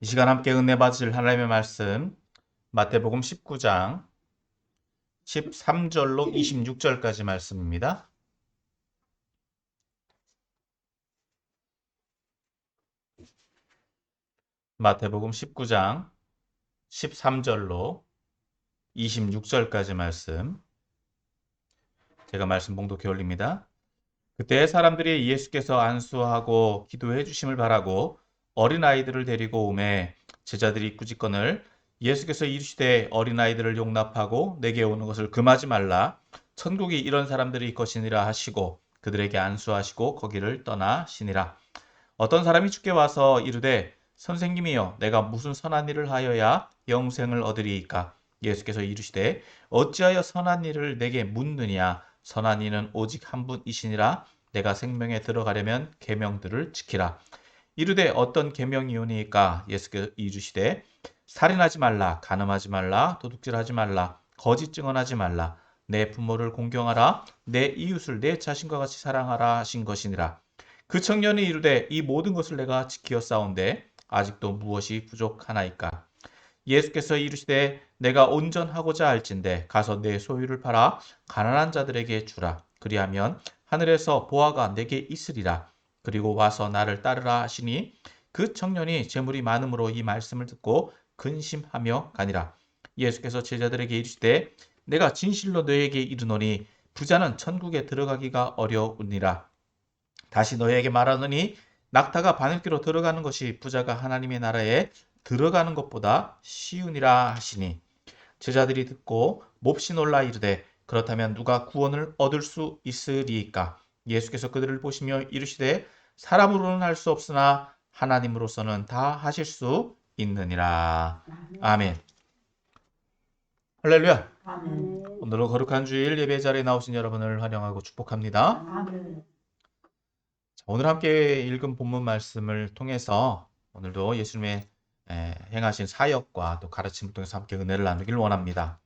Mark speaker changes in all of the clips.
Speaker 1: 이 시간 함께 은혜 받으실 하나님의 말씀 마태복음 19장 13절로 26절까지 말씀입니다. 마태복음 19장 13절로 26절까지 말씀. 제가 말씀 봉독해 올립니다. 그때 사람들이 예수께서 안수하고 기도해 주심을 바라고 어린아이들을 데리고 오매 제자들이 꾸짖거늘 예수께서 이르시되 어린아이들을 용납하고 내게 오는 것을 금하지 말라. 천국이 이런 사람들이 것이니라 하시고 그들에게 안수하시고 거기를 떠나시니라. 어떤 사람이 주께 와서 이르되 선생님이여 내가 무슨 선한 일을 하여야 영생을 얻으리이까. 예수께서 이르시되 어찌하여 선한 일을 내게 묻느냐. 선한 이는 오직 한 분이시니라. 내가 생명에 들어가려면 계명들을 지키라. 이르되 어떤 계명이오니까. 예수께서 이르시되 살인하지 말라, 간음하지 말라, 도둑질하지 말라, 거짓 증언하지 말라, 내 부모를 공경하라, 내 이웃을 내 자신과 같이 사랑하라 하신 것이니라. 그 청년이 이르되 이 모든 것을 내가 지키었사온데 아직도 무엇이 부족하나이까. 예수께서 이르시되 내가 온전하고자 할진대 가서 내 소유를 팔아 가난한 자들에게 주라. 그리하면 하늘에서 보화가 내게 있으리라. 그리고 와서 나를 따르라 하시니 그 청년이 재물이 많음으로 이 말씀을 듣고 근심하며 가니라. 예수께서 제자들에게 이르시되 내가 진실로 너에게 이르노니 부자는 천국에 들어가기가 어려우니라. 다시 너희에게 말하노니 낙타가 바늘귀로 들어가는 것이 부자가 하나님의 나라에 들어가는 것보다 쉬우니라 하시니 제자들이 듣고 몹시 놀라 이르되 그렇다면 누가 구원을 얻을 수 있으리이까. 예수께서 그들을 보시며 이르시되 사람으로는 할 수 없으나 하나님으로서는 다 하실 수 있느니라. 아멘. 할렐루야.
Speaker 2: 아멘.
Speaker 1: 오늘은 거룩한 주일 예배 자리에 나오신 여러분을 환영하고 축복합니다.
Speaker 2: 아멘.
Speaker 1: 오늘 함께 읽은 본문 말씀을 통해서 오늘도 예수님의 행하신 사역과 또 가르침을 통해서 함께 은혜를 나누길 원합니다.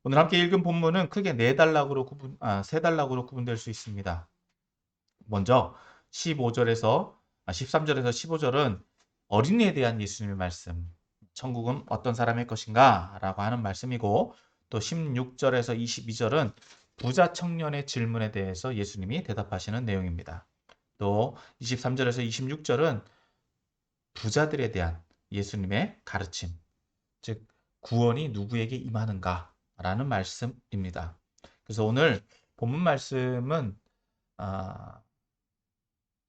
Speaker 1: 오늘 함께 읽은 본문은 크게 세 단락으로 구분될 수 있습니다. 먼저 13절에서 15절은 어린이에 대한 예수님의 말씀, 천국은 어떤 사람의 것인가? 라고 하는 말씀이고, 또 16절에서 22절은 부자 청년의 질문에 대해서 예수님이 대답하시는 내용입니다. 또 23절에서 26절은 부자들에 대한 예수님의 가르침, 즉 구원이 누구에게 임하는가 라는 말씀입니다. 그래서 오늘 본문 말씀은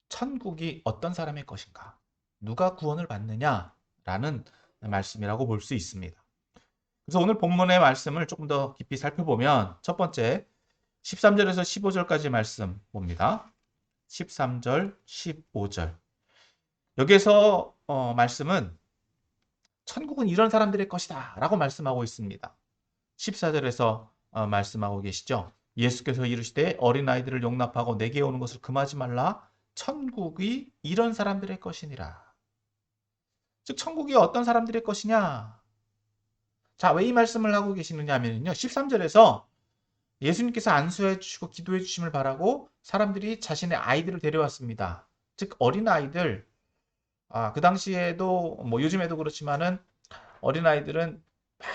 Speaker 1: 천국이 어떤 사람의 것인가, 누가 구원을 받느냐라는 말씀이라고 볼 수 있습니다. 그래서 오늘 본문의 말씀을 조금 더 깊이 살펴보면 첫 번째 13절에서 15절까지 말씀 봅니다. 13절, 15절. 여기에서 말씀은 천국은 이런 사람들의 것이다 라고 말씀하고 있습니다. 14절에서 말씀하고 계시죠. 예수께서 이르시되 어린아이들을 용납하고 내게 오는 것을 금하지 말라. 천국이 이런 사람들의 것이니라. 즉 천국이 어떤 사람들의 것이냐. 자, 왜 이 말씀을 하고 계시느냐 하면요. 13절에서 예수님께서 안수해 주시고 기도해 주심을 바라고 사람들이 자신의 아이들을 데려왔습니다. 즉 어린아이들, 그 당시에도 뭐 요즘에도 그렇지만은 어린아이들은 막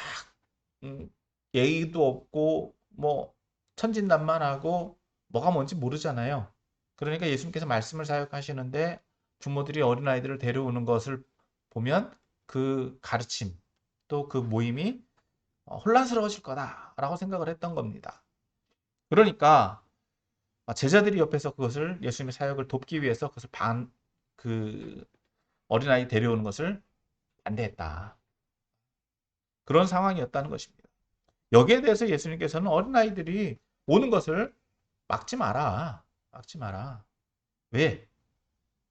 Speaker 1: 예의도 없고 뭐 천진난만하고 뭐가 뭔지 모르잖아요. 그러니까 예수님께서 말씀을 사역하시는데 부모들이 어린아이들을 데려오는 것을 보면 그 가르침 또 그 모임이 혼란스러워질 거다라고 생각을 했던 겁니다. 그러니까 제자들이 옆에서 그것을 예수님의 사역을 돕기 위해서 그것을 그 어린아이 데려오는 것을 반대했다. 그런 상황이었다는 것입니다. 여기에 대해서 예수님께서는 어린아이들이 오는 것을 막지 마라. 막지 마라. 왜?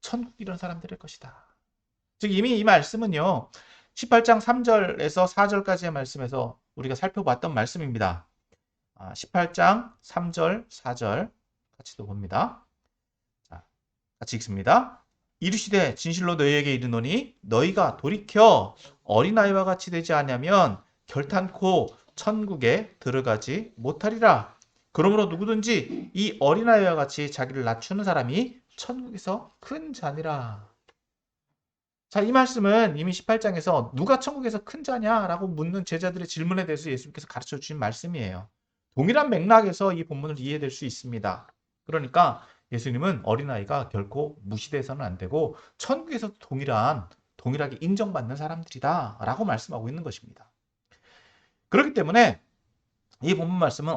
Speaker 1: 천국 이런 사람들의 것이다. 즉 이미 이 말씀은요. 18장 3절에서 4절까지의 말씀에서 우리가 살펴봤던 말씀입니다. 18장 3절, 4절 같이 또 봅니다. 자, 같이 읽습니다. 이르시되 진실로 너희에게 이르노니 너희가 돌이켜 어린아이와 같이 되지 않으면 결탄코 천국에 들어가지 못하리라. 그러므로 누구든지 이 어린아이와 같이 자기를 낮추는 사람이 천국에서 큰 자니라. 자, 이 말씀은 이미 18장에서 누가 천국에서 큰 자냐라고 묻는 제자들의 질문에 대해서 예수님께서 가르쳐 주신 말씀이에요. 동일한 맥락에서 이 본문을 이해될 수 있습니다. 그러니까 예수님은 어린아이가 결코 무시돼서는 안 되고 천국에서도 동일하게 인정받는 사람들이다 라고 말씀하고 있는 것입니다. 그렇기 때문에 이 본문 말씀은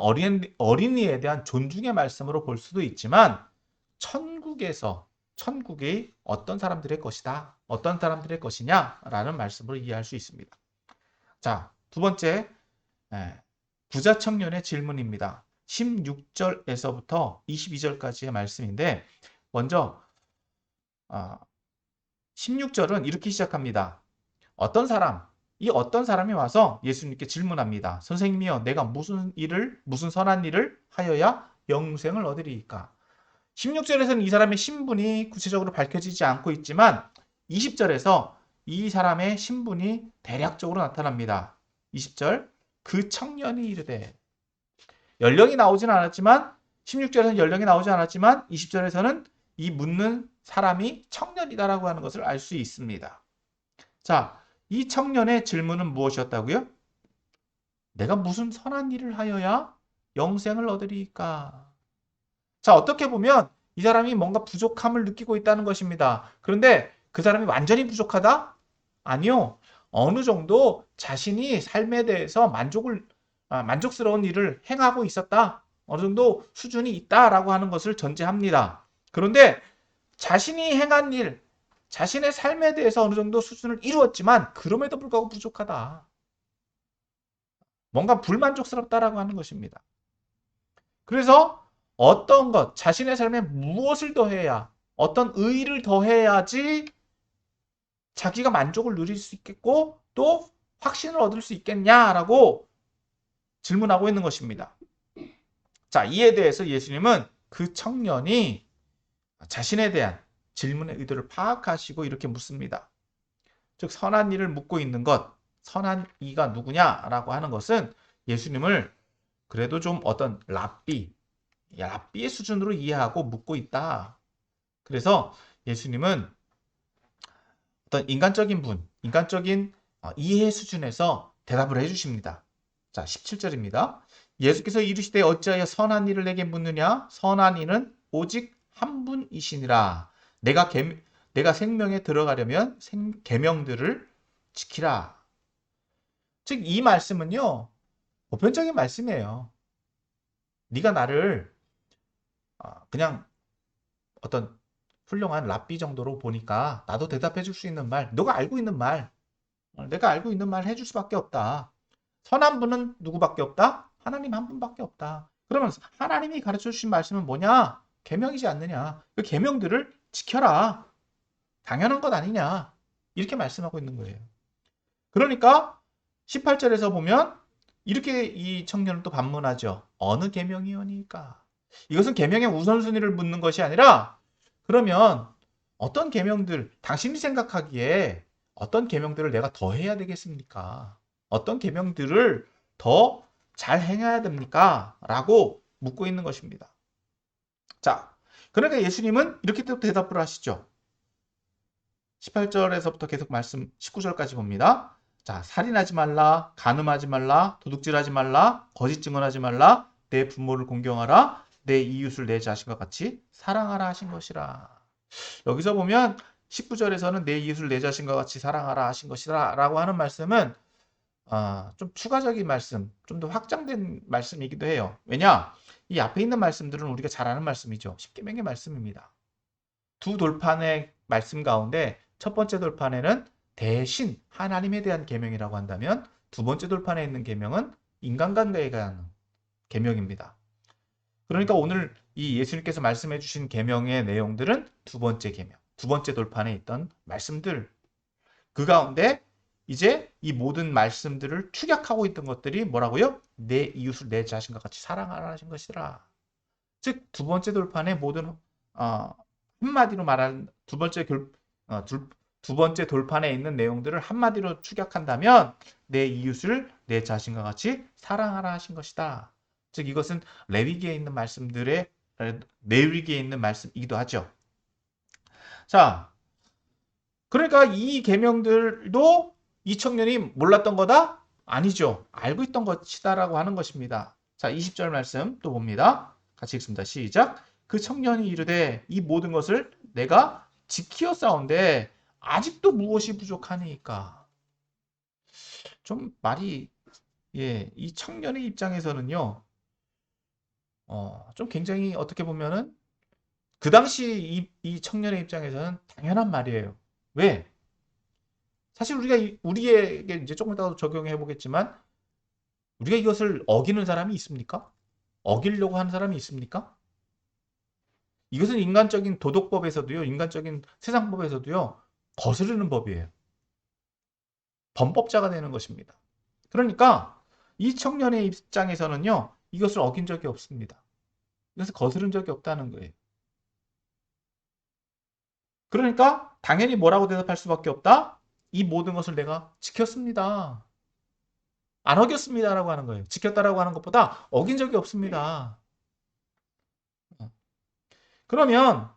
Speaker 1: 어린이에 대한 존중의 말씀으로 볼 수도 있지만 천국이 어떤 사람들의 것이다. 어떤 사람들의 것이냐라는 말씀으로 이해할 수 있습니다. 자, 두 번째 부자 청년의 질문입니다. 16절에서부터 22절까지의 말씀인데 먼저 16절은 이렇게 시작합니다. 어떤 사람이 와서 예수님께 질문합니다. 선생님이여, 내가 무슨 선한 일을 하여야 영생을 얻으리이까? 16절에서는 이 사람의 신분이 구체적으로 밝혀지지 않고 있지만 20절에서 이 사람의 신분이 대략적으로 나타납니다. 20절, 그 청년이 이르되, 연령이 나오진 않았지만 16절에서는 연령이 나오지 않았지만 20절에서는 이 묻는 사람이 청년이다라고 하는 것을 알 수 있습니다. 자, 이 청년의 질문은 무엇이었다고요? 내가 무슨 선한 일을 하여야 영생을 얻으리까? 자, 어떻게 보면 이 사람이 뭔가 부족함을 느끼고 있다는 것입니다. 그런데 그 사람이 완전히 부족하다? 아니요. 어느 정도 자신이 삶에 대해서 만족스러운 일을 행하고 있었다. 어느 정도 수준이 있다라고 하는 것을 전제합니다. 그런데 자신이 행한 일, 자신의 삶에 대해서 어느 정도 수준을 이루었지만 그럼에도 불구하고 부족하다. 뭔가 불만족스럽다라고 하는 것입니다. 그래서 어떤 것, 자신의 삶에 무엇을 더해야, 어떤 의의를 더해야지 자기가 만족을 누릴 수 있겠고 또 확신을 얻을 수 있겠냐라고 질문하고 있는 것입니다. 자, 이에 대해서 예수님은 그 청년이 자신에 대한 질문의 의도를 파악하시고 이렇게 묻습니다. 즉, 선한 이를 묻고 있는 것, 선한 이가 누구냐라고 하는 것은 예수님을 그래도 좀 어떤 랍비의 수준으로 이해하고 묻고 있다. 그래서 예수님은 어떤 인간적인 이해 수준에서 대답을 해주십니다. 자, 17절입니다. 예수께서 이르시되 어찌하여 선한 이를 내게 묻느냐? 선한 이는 오직 한 분이시니라. 내가 생명에 들어가려면 계명들을 지키라. 즉, 이 말씀은요, 보편적인 말씀이에요. 네가 나를 그냥 어떤 훌륭한 랍비 정도로 보니까 나도 대답해 줄 수 있는 말, 내가 알고 있는 말 해줄 수밖에 없다. 선한 분은 누구밖에 없다? 하나님 한 분밖에 없다. 그러면 하나님이 가르쳐 주신 말씀은 뭐냐? 계명이지 않느냐? 그 계명들을 지켜라. 당연한 것 아니냐? 이렇게 말씀하고 있는 거예요. 그러니까 18절에서 보면 이렇게 이 청년은 또 반문하죠. 어느 계명이오니까? 이것은 계명의 우선순위를 묻는 것이 아니라 그러면 어떤 계명들, 당신이 생각하기에 어떤 계명들을 내가 더 해야 되겠습니까? 어떤 계명들을 더 잘 행해야 됩니까? 라고 묻고 있는 것입니다. 자, 그러니까 예수님은 이렇게 또 대답을 하시죠. 18절에서부터 계속 말씀 19절까지 봅니다. 자, 살인하지 말라, 간음하지 말라, 도둑질하지 말라, 거짓 증언하지 말라, 내 부모를 공경하라, 내 이웃을 내 자신과 같이 사랑하라 하신 것이라. 여기서 보면 19절에서는 내 이웃을 내 자신과 같이 사랑하라 하신 것이라 라고 하는 말씀은 좀 추가적인 말씀, 좀 더 확장된 말씀이기도 해요. 왜냐? 이 앞에 있는 말씀들은 우리가 잘 아는 말씀이죠. 십계명의 말씀입니다. 두 돌판의 말씀 가운데 첫 번째 돌판에는 대신 하나님에 대한 계명이라고 한다면 두 번째 돌판에 있는 계명은 인간관계에 관한 계명입니다. 그러니까 오늘 이 예수님께서 말씀해 주신 계명의 내용들은 두 번째 계명, 두 번째 돌판에 있던 말씀들, 그 가운데 이제 이 모든 말씀들을 축약하고 있던 것들이 뭐라고요? 내 이웃을 내 자신과 같이 사랑하라 하신 것이라. 즉, 두 번째 돌판의 모든 한마디로 말하는 두 번째 돌판에 있는 내용들을 한마디로 축약한다면 내 이웃을 내 자신과 같이 사랑하라 하신 것이다. 즉, 이것은 레위기에 있는 말씀이기도 하죠. 자, 그러니까 이 계명들도 이 청년이 몰랐던 거다? 아니죠. 알고 있던 것이다라고 하는 것입니다. 자, 20절 말씀 또 봅니다. 같이 읽습니다. 시작. 그 청년이 이르되 이 모든 것을 내가 지키어 싸운데 아직도 무엇이 부족하니까. 좀 말이 이 청년의 입장에서는요. 좀 굉장히 어떻게 보면은 그 당시 이 청년의 입장에서는 당연한 말이에요. 왜? 사실 우리에게 이제 조금 이따 적용해 보겠지만 우리가 이것을 어기는 사람이 있습니까? 어기려고 하는 사람이 있습니까? 이것은 인간적인 도덕법에서도요, 인간적인 세상법에서도요, 거스르는 법이에요. 범법자가 되는 것입니다. 그러니까 이 청년의 입장에서는요, 이것을 어긴 적이 없습니다. 이것을 거스른 적이 없다는 거예요. 그러니까 당연히 뭐라고 대답할 수밖에 없다? 이 모든 것을 내가 지켰습니다. 안 어겼습니다라고 하는 거예요. 지켰다라고 하는 것보다 어긴 적이 없습니다. 그러면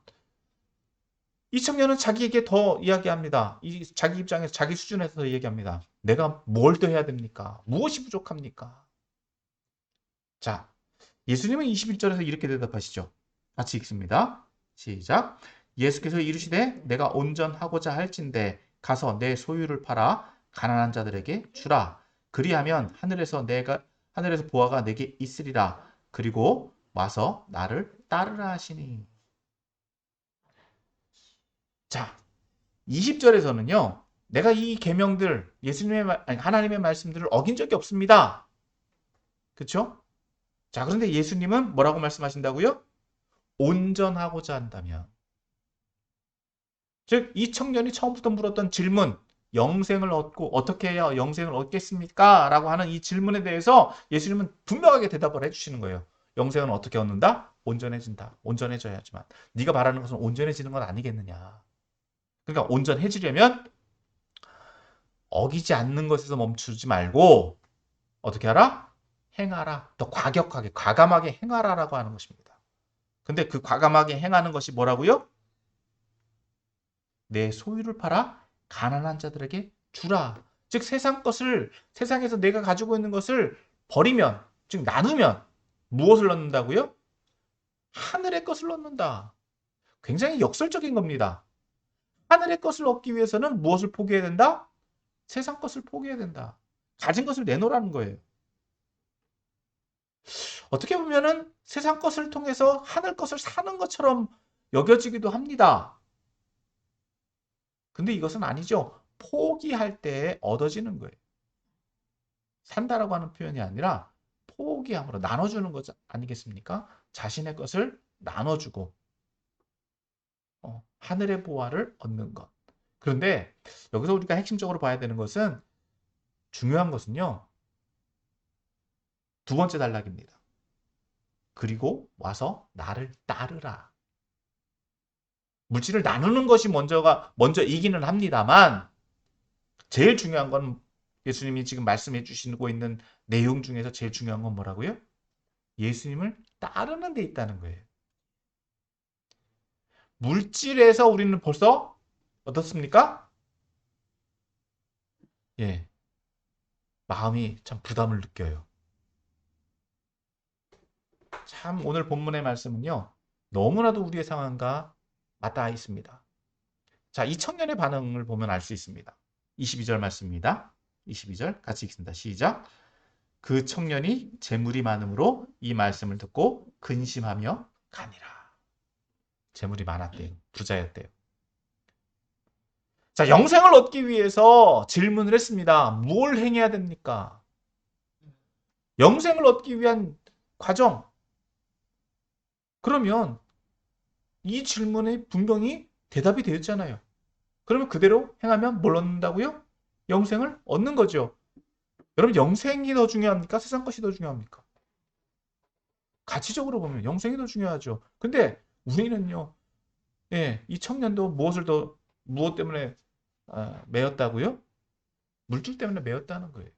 Speaker 1: 이 청년은 자기에게 더 이야기합니다. 자기 입장에서 자기 수준에서 얘기합니다. 내가 뭘 더 해야 됩니까? 무엇이 부족합니까? 자, 예수님은 21절에서 이렇게 대답하시죠. 같이 읽습니다. 시작. 예수께서 이르시되 내가 온전하고자 할진대 가서 내 소유를 팔아 가난한 자들에게 주라. 그리하면 하늘에서 보화가 내게 있으리라. 그리고 와서 나를 따르라 하시니. 자, 20절에서는요. 내가 이 계명들 하나님의 말씀들을 어긴 적이 없습니다. 그렇죠? 자, 그런데 예수님은 뭐라고 말씀하신다고요? 온전하고자 한다면. 즉, 이 청년이 처음부터 물었던 질문, 영생을 얻고 어떻게 해야 영생을 얻겠습니까? 라고 하는 이 질문에 대해서 예수님은 분명하게 대답을 해주시는 거예요. 영생은 어떻게 얻는다? 온전해진다. 온전해져야지만. 네가 바라는 것은 온전해지는 건 아니겠느냐. 그러니까 온전해지려면 어기지 않는 것에서 멈추지 말고 어떻게 하라? 행하라. 더 과격하게, 과감하게 행하라라고 하는 것입니다. 근데 그 과감하게 행하는 것이 뭐라고요? 내 소유를 팔아 가난한 자들에게 주라. 즉 세상에서 내가 가지고 있는 것을 버리면, 즉 나누면 무엇을 넣는다고요? 하늘의 것을 넣는다. 굉장히 역설적인 겁니다. 하늘의 것을 얻기 위해서는 무엇을 포기해야 된다? 세상 것을 포기해야 된다. 가진 것을 내놓으라는 거예요. 어떻게 보면은 세상 것을 통해서 하늘 것을 사는 것처럼 여겨지기도 합니다. 근데 이것은 아니죠. 포기할 때 얻어지는 거예요. 산다라고 하는 표현이 아니라 포기함으로 나눠주는 것 아니겠습니까? 자신의 것을 나눠주고 하늘의 보화를 얻는 것. 그런데 여기서 우리가 핵심적으로 봐야 되는 것은 중요한 것은요. 두 번째 단락입니다. 그리고 와서 나를 따르라. 물질을 나누는 것이 먼저 이기는 합니다만 제일 중요한 건 예수님이 지금 말씀해 주시고 있는 내용 중에서 제일 중요한 건 뭐라고요? 예수님을 따르는 데 있다는 거예요. 물질에서 우리는 벌써 어떻습니까? 예, 마음이 참 부담을 느껴요. 참 오늘 본문의 말씀은요. 너무나도 우리의 상황과 맞닿아 있습니다. 자, 이 청년의 반응을 보면 알 수 있습니다. 22절 말씀입니다. 22절 같이 읽습니다. 시작. 그 청년이 재물이 많음으로 이 말씀을 듣고 근심하며 가니라. 재물이 많았대요. 부자였대요. 자, 영생을 얻기 위해서 질문을 했습니다. 뭘 행해야 됩니까? 영생을 얻기 위한 과정. 그러면 이 질문에 분명히 대답이 되었잖아요. 그러면 그대로 행하면 뭘 얻는다고요? 영생을 얻는 거죠. 여러분, 영생이 더 중요합니까? 세상 것이 더 중요합니까? 가치적으로 보면 영생이 더 중요하죠. 근데 우리는요, 이 청년도 무엇 때문에 매였다고요? 물질 때문에 매였다는 거예요.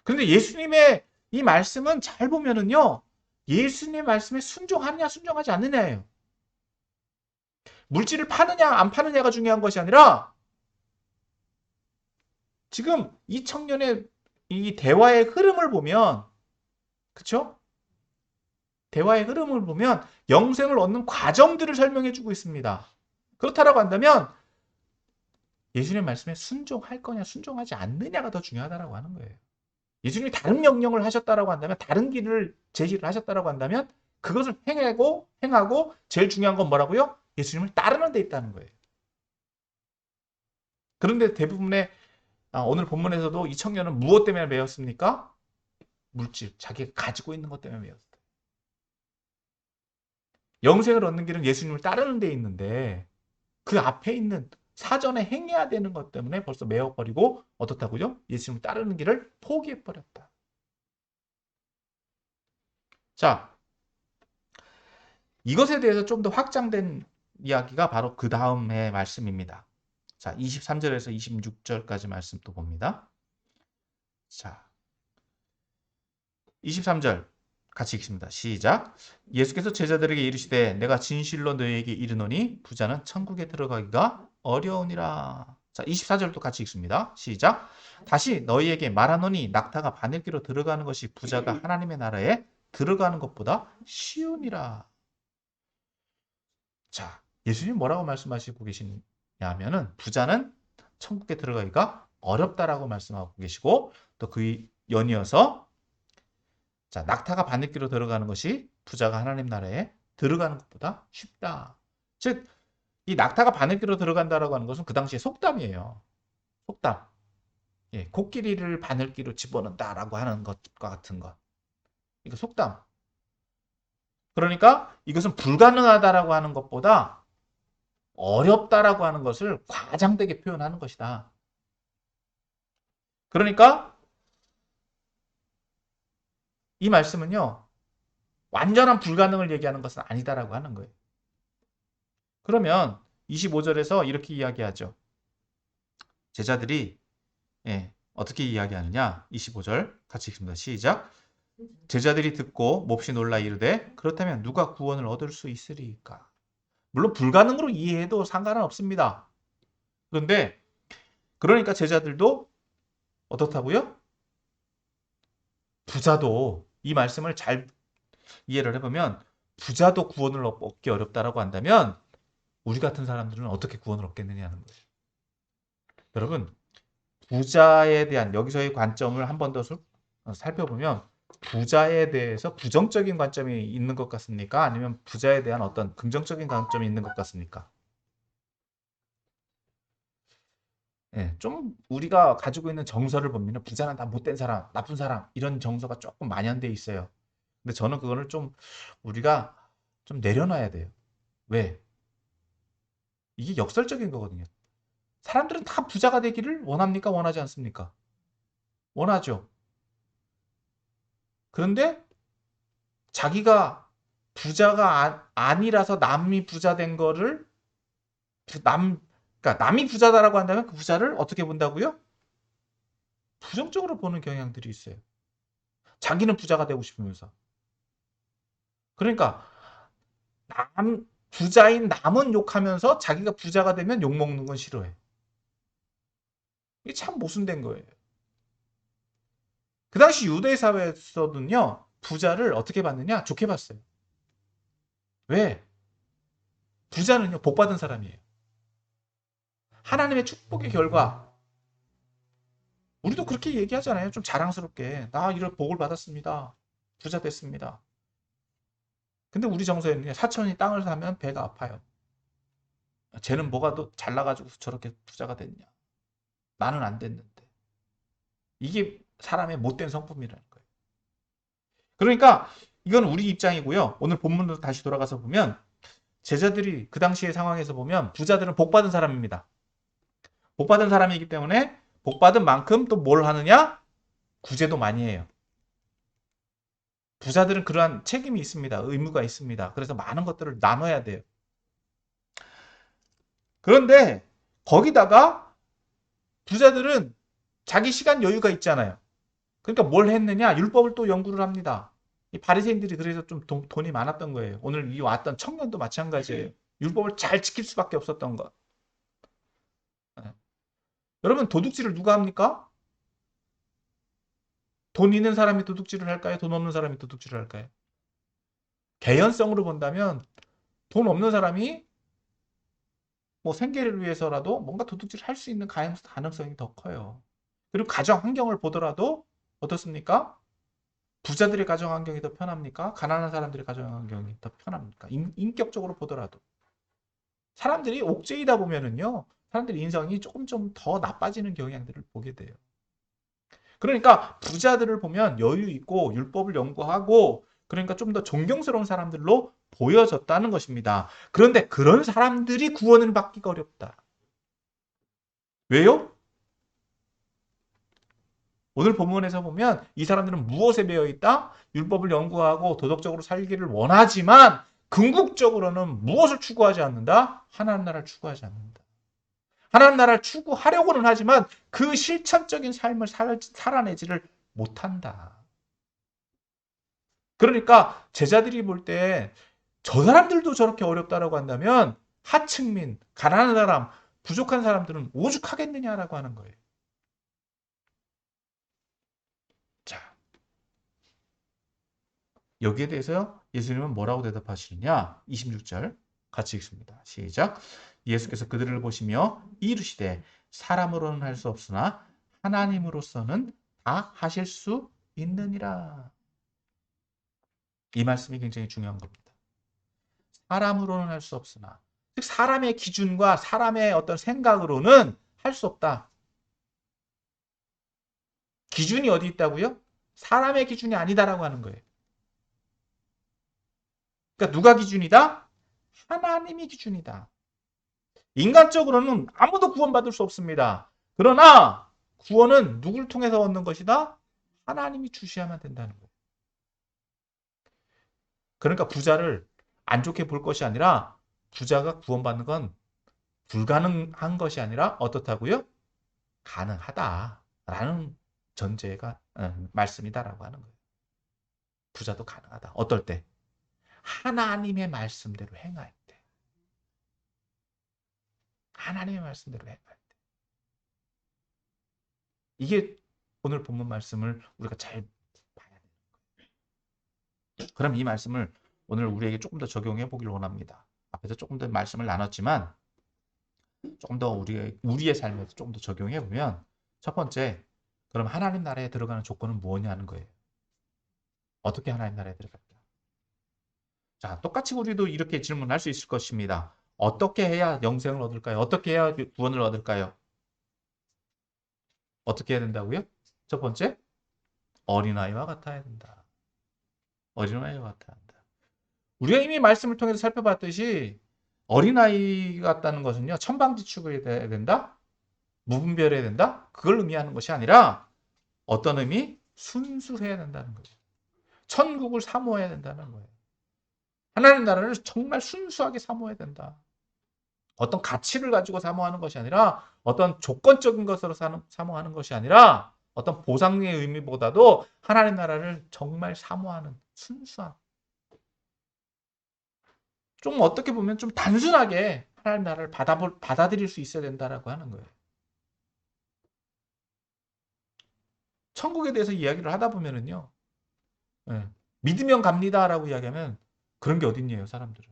Speaker 1: 그런데 예수님의 이 말씀은 잘 보면은요, 예수님의 말씀에 순종하느냐, 순종하지 않느냐예요. 물질을 파느냐 안 파느냐가 중요한 것이 아니라 지금 이 청년의 이 대화의 흐름을 보면, 그쵸? 대화의 흐름을 보면 영생을 얻는 과정들을 설명해 주고 있습니다. 그렇다라고 한다면 예수님의 말씀에 순종할 거냐 순종하지 않느냐가 더 중요하다라고 하는 거예요. 예수님이 다른 명령을 하셨다라고 한다면, 다른 길을 제시를 하셨다라고 한다면 그것을 행하고 제일 중요한 건 뭐라고요? 예수님을 따르는 데 있다는 거예요. 그런데 대부분의 오늘 본문에서도 이 청년은 무엇 때문에 매였습니까? 물질, 자기가 가지고 있는 것 때문에 매였어요. 영생을 얻는 길은 예수님을 따르는 데 있는데 그 앞에 있는 사전에 행해야 되는 것 때문에 벌써 매어버리고 어떻다고요? 예수님을 따르는 길을 포기해버렸다. 자, 이것에 대해서 좀 더 확장된 이야기가 바로 그 다음의 말씀입니다. 자, 23절에서 26절까지 말씀 또 봅니다. 자, 23절 같이 읽습니다. 시작. 예수께서 제자들에게 이르시되 내가 진실로 너희에게 이르노니 부자는 천국에 들어가기가 어려우니라. 자, 24절도 같이 읽습니다. 시작. 다시 너희에게 말하노니 낙타가 바늘기로 들어가는 것이 부자가 하나님의 나라에 들어가는 것보다 쉬우니라. 자, 예수님 뭐라고 말씀하시고 계시냐면은 부자는 천국에 들어가기가 어렵다라고 말씀하고 계시고, 또 그 연이어서 자, 낙타가 바늘기로 들어가는 것이 부자가 하나님 나라에 들어가는 것보다 쉽다. 즉, 이 낙타가 바늘기로 들어간다라고 하는 것은 그 당시에 속담이에요. 속담. 예, 코끼리를 바늘기로 집어넣는다라고 하는 것과 같은 것. 이거 속담. 그러니까 이것은 불가능하다라고 하는 것보다 어렵다라고 하는 것을 과장되게 표현하는 것이다. 그러니까 이 말씀은요, 완전한 불가능을 얘기하는 것은 아니다라고 하는 거예요. 그러면 25절에서 이렇게 이야기하죠. 제자들이 어떻게 이야기하느냐? 25절 같이 읽습니다. 시작. 제자들이 듣고 몹시 놀라 이르되 그렇다면 누가 구원을 얻을 수 있으리까? 물론 불가능으로 이해해도 상관은 없습니다. 그런데 그러니까 제자들도 어떻다고요? 부자도 이 말씀을 잘 이해를 해보면 부자도 구원을 얻기 어렵다라고 한다면 우리 같은 사람들은 어떻게 구원을 얻겠느냐는 거예요. 여러분, 부자에 대한 여기서의 관점을 한 번 더 살펴보면 부자에 대해서 부정적인 관점이 있는 것 같습니까? 아니면 부자에 대한 어떤 긍정적인 관점이 있는 것 같습니까? 좀 우리가 가지고 있는 정서를 보면 부자는 다 못된 사람, 나쁜 사람 이런 정서가 조금 만연돼 있어요. 근데 저는 그거를 좀 우리가 좀 내려놔야 돼요. 왜? 이게 역설적인 거거든요. 사람들은 다 부자가 되기를 원합니까? 원하지 않습니까? 원하죠. 그런데 자기가 부자가 아니라서 남이 부자 된 거를 그러니까 남이 부자다라고 한다면 그 부자를 어떻게 본다고요? 부정적으로 보는 경향들이 있어요. 자기는 부자가 되고 싶으면서. 그러니까 부자인 남은 욕하면서 자기가 부자가 되면 욕먹는 건 싫어해. 이게 참 모순된 거예요. 그 당시 유대 사회에서는요, 부자를 어떻게 봤느냐? 좋게 봤어요. 왜? 부자는요, 복 받은 사람이에요. 하나님의 축복의 결과. 우리도 그렇게 얘기하잖아요. 좀 자랑스럽게. 나 이런 복을 받았습니다. 부자 됐습니다. 근데 우리 정서에는 사촌이 땅을 사면 배가 아파요. 쟤는 뭐가 더 잘나가지고 저렇게 부자가 됐냐. 나는 안 됐는데. 이게 사람의 못된 성품이라는 거예요. 그러니까 이건 우리 입장이고요. 오늘 본문으로 다시 돌아가서 보면 제자들이 그 당시의 상황에서 보면 부자들은 복 받은 사람입니다. 복 받은 사람이기 때문에 복 받은 만큼 또 뭘 하느냐? 구제도 많이 해요. 부자들은 그러한 책임이 있습니다. 의무가 있습니다. 그래서 많은 것들을 나눠야 돼요. 그런데 거기다가 부자들은 자기 시간 여유가 있잖아요. 그러니까 뭘 했느냐? 율법을 또 연구를 합니다. 이 바리새인들이 그래서 좀 돈이 많았던 거예요. 오늘 이 왔던 청년도 마찬가지예요. 율법을 잘 지킬 수밖에 없었던 것. 예. 여러분 도둑질을 누가 합니까? 돈 있는 사람이 도둑질을 할까요? 돈 없는 사람이 도둑질을 할까요? 개연성으로 본다면 돈 없는 사람이 뭐 생계를 위해서라도 뭔가 도둑질을 할 수 있는 가능성이 더 커요. 그리고 가정 환경을 보더라도 어떻습니까? 부자들의 가정 환경이 더 편합니까? 가난한 사람들의 가정 환경이 더 편합니까? 인격적으로 보더라도. 사람들이 옥죄이다 보면은요, 사람들의 인성이 조금 좀 더 나빠지는 경향들을 보게 돼요. 그러니까 부자들을 보면 여유 있고 율법을 연구하고 그러니까 좀 더 존경스러운 사람들로 보여졌다는 것입니다. 그런데 그런 사람들이 구원을 받기가 어렵다. 왜요? 오늘 본문에서 보면 이 사람들은 무엇에 배어 있다? 율법을 연구하고 도덕적으로 살기를 원하지만 궁극적으로는 무엇을 추구하지 않는다? 하나님 나라를 추구하지 않는다. 하나님 나라를 추구하려고는 하지만 그 실천적인 삶을 살아내지를 못한다. 그러니까 제자들이 볼 때 저 사람들도 저렇게 어렵다라고 한다면 하층민, 가난한 사람, 부족한 사람들은 오죽하겠느냐라고 하는 거예요. 자, 여기에 대해서 예수님은 뭐라고 대답하시느냐? 26절 같이 읽습니다. 시작. 예수께서 그들을 보시며 이르시되 사람으로는 할 수 없으나 하나님으로서는 다 하실 수 있느니라. 이 말씀이 굉장히 중요한 겁니다. 사람으로는 할 수 없으나 즉 사람의 기준과 사람의 어떤 생각으로는 할 수 없다. 기준이 어디 있다고요? 사람의 기준이 아니다라고 하는 거예요. 그러니까 누가 기준이다? 하나님이 기준이다. 인간적으로는 아무도 구원받을 수 없습니다. 그러나 구원은 누굴 통해서 얻는 것이다? 하나님이 주시야만 된다는 거예요. 그러니까 부자를 안 좋게 볼 것이 아니라 부자가 구원받는 건 불가능한 것이 아니라 어떻다고요? 가능하다라는 전제가 말씀이다라고 하는 거예요. 부자도 가능하다. 어떨 때? 하나님의 말씀대로 행할 때. 하나님의 말씀대로 행할 때. 이게 오늘 본문 말씀을 우리가 잘 봐야 돼요. 그럼 이 말씀을 오늘 우리에게 조금 더 적용해 보길 원합니다. 앞에서 조금 더 말씀을 나눴지만 조금 더 우리의 삶에서 조금 더 적용해 보면 첫 번째, 그럼 하나님 나라에 들어가는 조건은 무엇이냐는 거예요. 어떻게 하나님 나라에 들어갈까? 자, 똑같이 우리도 이렇게 질문할 수 있을 것입니다. 어떻게 해야 영생을 얻을까요? 어떻게 해야 구원을 얻을까요? 어떻게 해야 된다고요? 첫 번째, 어린아이와 같아야 된다. 어린아이와 같아야 한다. 우리가 이미 말씀을 통해서 살펴봤듯이 어린아이 같다는 것은요, 천방지축을 해야 된다? 무분별해야 된다? 그걸 의미하는 것이 아니라 어떤 의미? 순수해야 된다는 거죠. 천국을 사모해야 된다는 거예요. 하나님 나라를 정말 순수하게 사모해야 된다. 어떤 가치를 가지고 사모하는 것이 아니라 어떤 조건적인 것으로 사모하는 것이 아니라 어떤 보상의 의미보다도 하나님 나라를 정말 사모하는 순수한, 좀 어떻게 보면 좀 단순하게 하나님 나라를 받아들일 수 있어야 된다라고 하는 거예요. 천국에 대해서 이야기를 하다 보면은요, 믿으면 갑니다라고 이야기하면 그런 게 어딨냐요, 사람들은.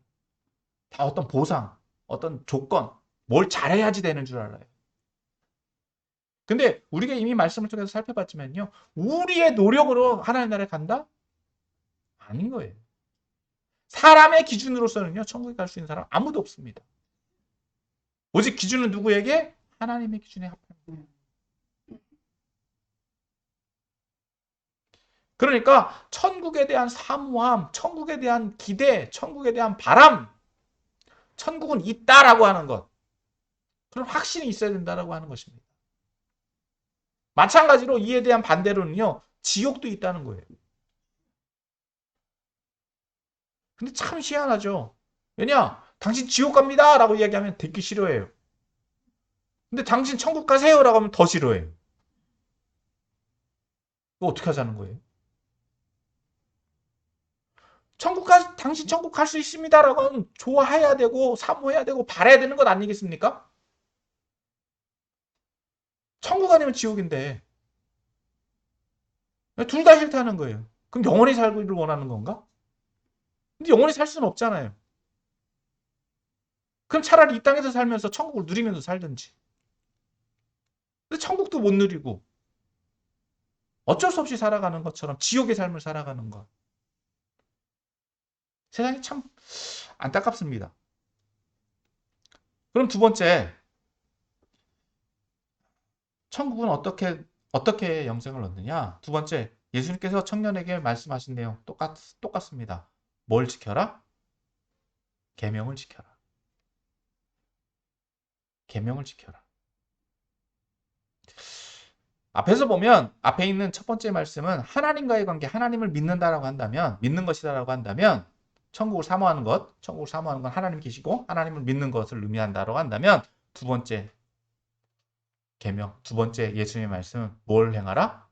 Speaker 1: 다 어떤 보상, 어떤 조건, 뭘 잘해야지 되는 줄 알아요. 근데 우리가 이미 말씀을 통해서 살펴봤지만요, 우리의 노력으로 하나님 나라에 간다? 아닌 거예요. 사람의 기준으로서는요, 천국에 갈 수 있는 사람 아무도 없습니다. 오직 기준은 누구에게? 하나님의 기준에 합합니다. 그러니까 천국에 대한 사모함, 천국에 대한 기대, 천국에 대한 바람, 천국은 있다라고 하는 것, 그런 확신이 있어야 된다라고 하는 것입니다. 마찬가지로 이에 대한 반대로는요, 지옥도 있다는 거예요. 근데 참 희한하죠. 왜냐? 당신 지옥 갑니다 라고 이야기하면 듣기 싫어해요. 근데 당신 천국 가세요 라고 하면 더 싫어해요. 이거 어떻게 하자는 거예요? 당신 천국 갈 수 있습니다라고 하면 좋아해야 되고 사모해야 되고 바라야 되는 것 아니겠습니까? 천국 아니면 지옥인데 둘 다 싫다는 거예요. 그럼 영원히 살기를 원하는 건가? 근데 영원히 살 수는 없잖아요. 그럼 차라리 이 땅에서 살면서 천국을 누리면서 살든지. 근데 천국도 못 누리고 어쩔 수 없이 살아가는 것처럼 지옥의 삶을 살아가는 것. 세상이 참 안타깝습니다. 그럼 두 번째, 천국은 어떻게 영생을 얻느냐? 두 번째, 예수님께서 청년에게 말씀하신 내용 똑같습니다. 뭘 지켜라? 계명을 지켜라. 계명을 지켜라. 앞에서 보면 앞에 있는 첫 번째 말씀은 하나님과의 관계, 하나님을 믿는다라고 한다면, 믿는 것이다라고 한다면, 천국을 사모하는 건 하나님 계시고 하나님을 믿는 것을 의미한다라고 한다면, 두 번째 계명, 두 번째 예수님의 말씀은 뭘 행하라?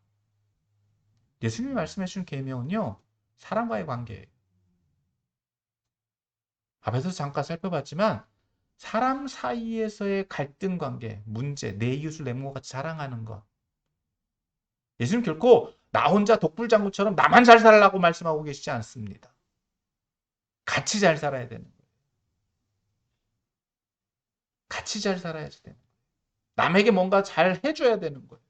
Speaker 1: 예수님이 말씀해 주신 계명은요, 사람과의 관계예요. 앞에서 잠깐 살펴봤지만 사람 사이에서의 갈등 관계, 문제, 내 이웃을 내 몸과 같이 사랑하는 것. 예수님 결코 나 혼자 독불장군처럼 나만 잘 살라고 말씀하고 계시지 않습니다. 같이 잘 살아야 되는 거예요. 같이 잘 살아야 되는 거예요. 남에게 뭔가 잘 해줘야 되는 거예요.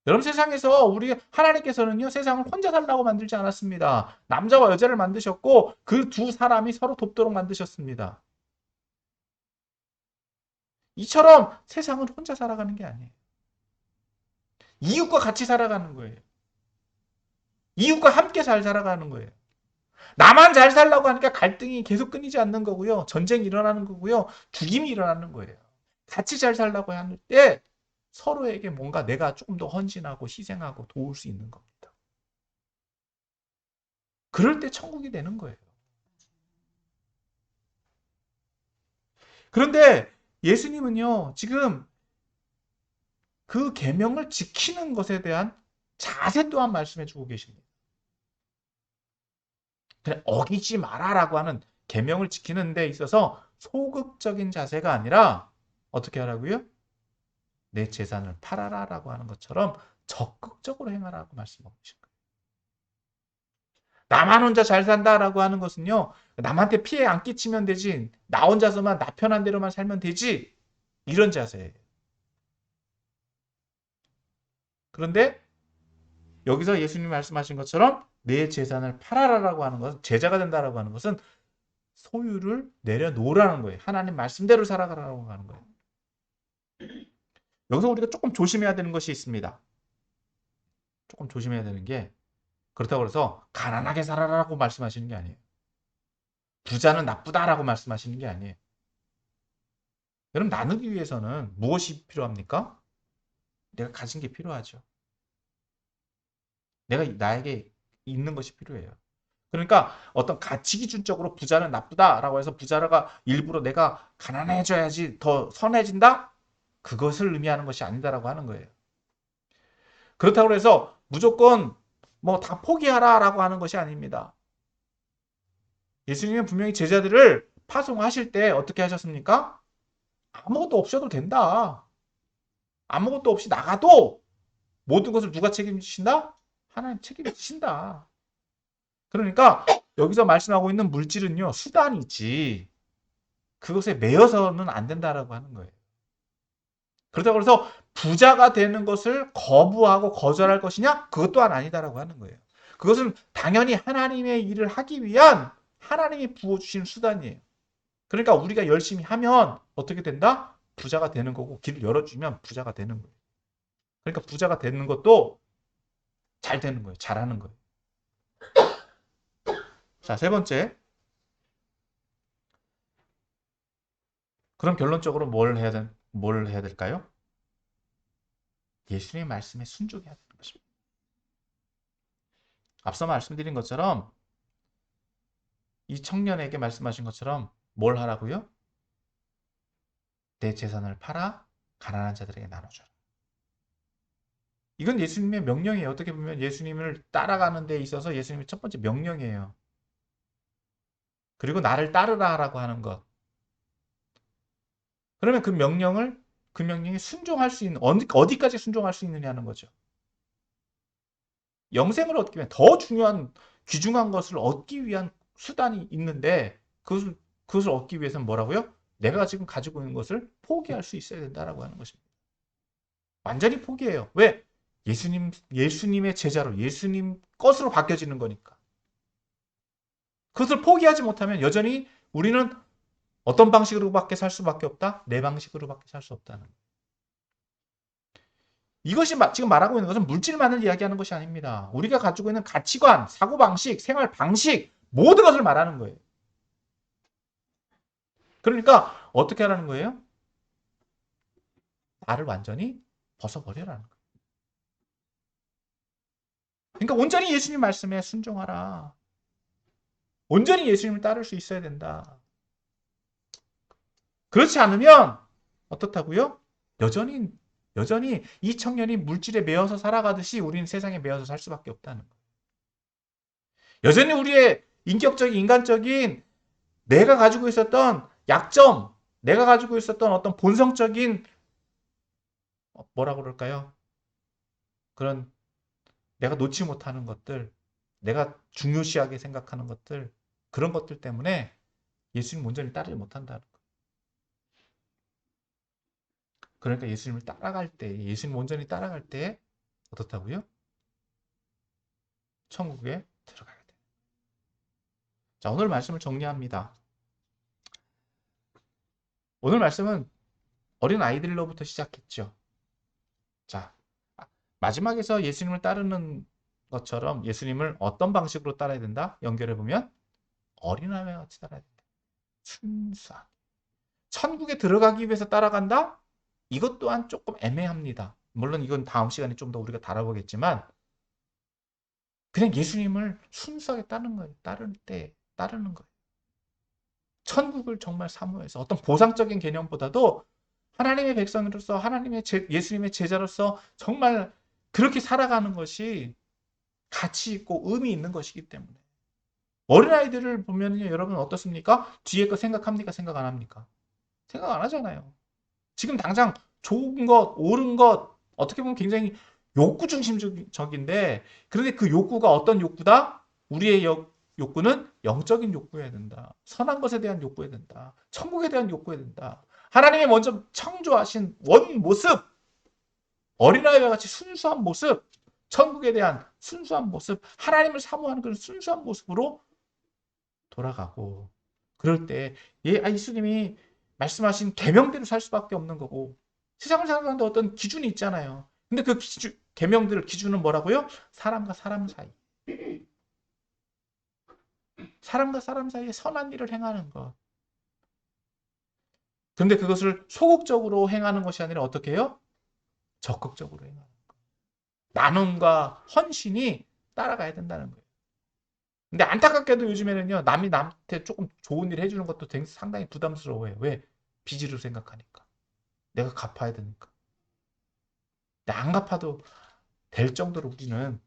Speaker 1: 여러분 세상에서 우리 하나님께서는요 세상을 혼자 살라고 만들지 않았습니다. 남자와 여자를 만드셨고 그 두 사람이 서로 돕도록 만드셨습니다. 이처럼 세상은 혼자 살아가는 게 아니에요. 이웃과 같이 살아가는 거예요. 이웃과 함께 잘 살아가는 거예요. 나만 잘 살라고 하니까 갈등이 계속 끊이지 않는 거고요. 전쟁이 일어나는 거고요. 죽임이 일어나는 거예요. 같이 잘 살라고 할 때 서로에게 뭔가 내가 조금 더 헌신하고 희생하고 도울 수 있는 겁니다. 그럴 때 천국이 되는 거예요. 그런데 예수님은요, 지금 그 계명을 지키는 것에 대한 자세 또한 말씀해 주고 계십니다. 그래, 어기지 마라라고 하는 계명을 지키는 데 있어서 소극적인 자세가 아니라 어떻게 하라고요? 내 재산을 팔아라라고 하는 것처럼 적극적으로 행하라고 말씀하고 계신 거예요. 나만 혼자 잘 산다라고 하는 것은요. 남한테 피해 안 끼치면 되지. 나 혼자서만 나 편한 대로만 살면 되지. 이런 자세예요. 그런데 여기서 예수님이 말씀하신 것처럼 내 재산을 팔아라라고 하는 것은 제자가 된다라고 하는 것은 소유를 내려놓으라는 거예요. 하나님 말씀대로 살아가라고 하는 거예요. 여기서 우리가 조금 조심해야 되는 것이 있습니다. 조금 조심해야 되는 게 그렇다고 해서 가난하게 살아라라고 말씀하시는 게 아니에요. 부자는 나쁘다라고 말씀하시는 게 아니에요. 여러분 나누기 위해서는 무엇이 필요합니까? 내가 가진 게 필요하죠. 내가 나에게 있는 것이 필요해요. 그러니까 어떤 가치 기준적으로 부자는 나쁘다라고 해서 부자가 일부러 내가 가난해져야지 더 선해진다? 그것을 의미하는 것이 아니다라고 하는 거예요. 그렇다고 해서 무조건 뭐 다 포기하라라고 하는 것이 아닙니다. 예수님은 분명히 제자들을 파송하실 때 어떻게 하셨습니까? 아무것도 없어도 된다. 아무것도 없이 나가도 모든 것을 누가 책임지신다? 하나님 책임지신다. 그러니까 여기서 말씀하고 있는 물질은요, 수단이지. 그것에 매여서는 안 된다라고 하는 거예요. 그렇다고 해서 부자가 되는 것을 거부하고 거절할 것이냐? 그것 또한 아니다라고 하는 거예요. 그것은 당연히 하나님의 일을 하기 위한 하나님이 부어주신 수단이에요. 그러니까 우리가 열심히 하면 어떻게 된다? 부자가 되는 거고 길을 열어주면 부자가 되는 거예요. 그러니까 부자가 되는 것도 잘 되는 거예요. 잘하는 거예요. 자, 세 번째. 그럼 결론적으로 뭘 해야 될까요? 예수님의 말씀에 순종해야 되는 것입니다. 앞서 말씀드린 것처럼 이 청년에게 말씀하신 것처럼 뭘 하라고요? 내 재산을 팔아 가난한 자들에게 나눠줘라. 이건 예수님의 명령이에요. 어떻게 보면 예수님을 따라가는 데 있어서 예수님의 첫 번째 명령이에요. 그리고 나를 따르라라고 하는 것. 그러면 그 명령에 순종할 수 있는, 어디까지 순종할 수 있느냐는 거죠. 영생을 얻기 위한 더 중요한, 귀중한 것을 얻기 위한 수단이 있는데, 그것을 얻기 위해서는 뭐라고요? 내가 지금 가지고 있는 것을 포기할 수 있어야 된다라고 하는 것입니다. 완전히 포기해요. 왜? 예수님의 제자로, 예수님 것으로 바뀌어지는 거니까. 그것을 포기하지 못하면 여전히 우리는 어떤 방식으로밖에 살 수밖에 없다? 내 방식으로밖에 살 수 없다는 거예요. 이것이 지금 말하고 있는 것은 물질만을 이야기하는 것이 아닙니다. 우리가 가지고 있는 가치관, 사고방식, 생활 방식, 모든 것을 말하는 거예요. 그러니까 어떻게 하라는 거예요? 나를 완전히 벗어버려라는 거예요. 그러니까 온전히 예수님 말씀에 순종하라. 온전히 예수님을 따를 수 있어야 된다. 그렇지 않으면 어떻다고요? 여전히 이 청년이 물질에 매여서 살아가듯이 우리는 세상에 매여서 살 수밖에 없다는 거예요. 여전히 우리의 인격적인, 인간적인 내가 가지고 있었던 약점, 내가 가지고 있었던 어떤 본성적인 뭐라 그럴까요? 그런 내가 놓지 못하는 것들, 내가 중요시하게 생각하는 것들, 그런 것들 때문에 예수님 온전히 따르지 못한다는 거예요. 그러니까 예수님을 따라갈 때, 예수님 온전히 따라갈 때 어떻다고요? 천국에 들어가게 돼요. 자, 오늘 말씀을 정리합니다. 오늘 말씀은 어린 아이들로부터 시작했죠. 자, 마지막에서 예수님을 따르는 것처럼 예수님을 어떤 방식으로 따라야 된다? 연결해보면 어린아이와 같이 따라야 된다. 순수한. 천국에 들어가기 위해서 따라간다? 이것 또한 조금 애매합니다. 물론 이건 다음 시간에 좀 더 우리가 다뤄보겠지만 그냥 예수님을 순수하게 따르는 거예요. 따르는 거예요. 천국을 정말 사모해서 어떤 보상적인 개념보다도 하나님의 백성으로서 예수님의 제자로서 정말 그렇게 살아가는 것이 가치 있고 의미 있는 것이기 때문에. 어린아이들을 보면요, 여러분 어떻습니까? 뒤에 거 생각합니까? 생각 안 합니까? 생각 안 하잖아요. 지금 당장 좋은 것, 옳은 것, 어떻게 보면 굉장히 욕구 중심적인데, 그런데 그 욕구가 어떤 욕구다? 우리의 욕구는 영적인 욕구여야 된다. 선한 것에 대한 욕구여야 된다. 천국에 대한 욕구여야 된다. 하나님이 먼저 창조하신 원 모습, 어린아이와 같이 순수한 모습, 천국에 대한 순수한 모습, 하나님을 사모하는 그런 순수한 모습으로 돌아가고, 그럴 때 예수님이 말씀하신 계명대로 살 수밖에 없는 거고, 세상을 살아가는데 어떤 기준이 있잖아요. 근데 그 기준은 뭐라고요? 사람과 사람 사이. 사람과 사람 사이에 선한 일을 행하는 것. 그런데 그것을 소극적으로 행하는 것이 아니라 어떻게 해요? 적극적으로 행하는 것. 나눔과 헌신이 따라가야 된다는 거예요. 근데 안타깝게도 요즘에는요, 남이 남한테 조금 좋은 일 해주는 것도 상당히 부담스러워요. 왜? 빚으로 생각하니까. 내가 갚아야 되니까. 근데 안 갚아도 될 정도로 우리는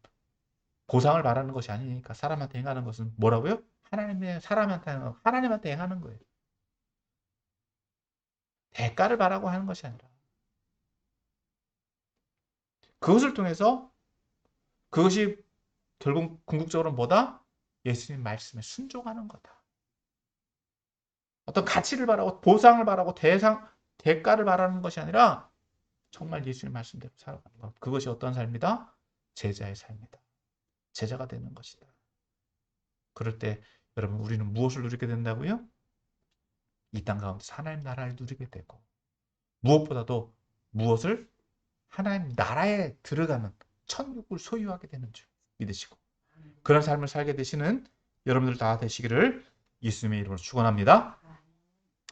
Speaker 1: 보상을 바라는 것이 아니니까 사람한테 행하는 것은 뭐라고요? 하나님한테 행하는 거예요. 대가를 바라고 하는 것이 아니라. 그것을 통해서 그것이 결국 궁극적으로 뭐다? 예수님 말씀에 순종하는 거다. 어떤 가치를 바라고 보상을 바라고 대가를 바라는 것이 아니라 정말 예수님 말씀대로 살아가는 것. 그것이 어떤 삶이다? 제자의 삶이다. 제자가 되는 것이다. 그럴 때 여러분 우리는 무엇을 누리게 된다고요? 이 땅 가운데서 하나님 나라를 누리게 되고 무엇보다도 무엇을? 하나님 나라에 들어가는 천국을 소유하게 되는 줄 믿으시고 그런 삶을 살게 되시는 여러분들 다 되시기를 예수님의 이름으로 축원합니다.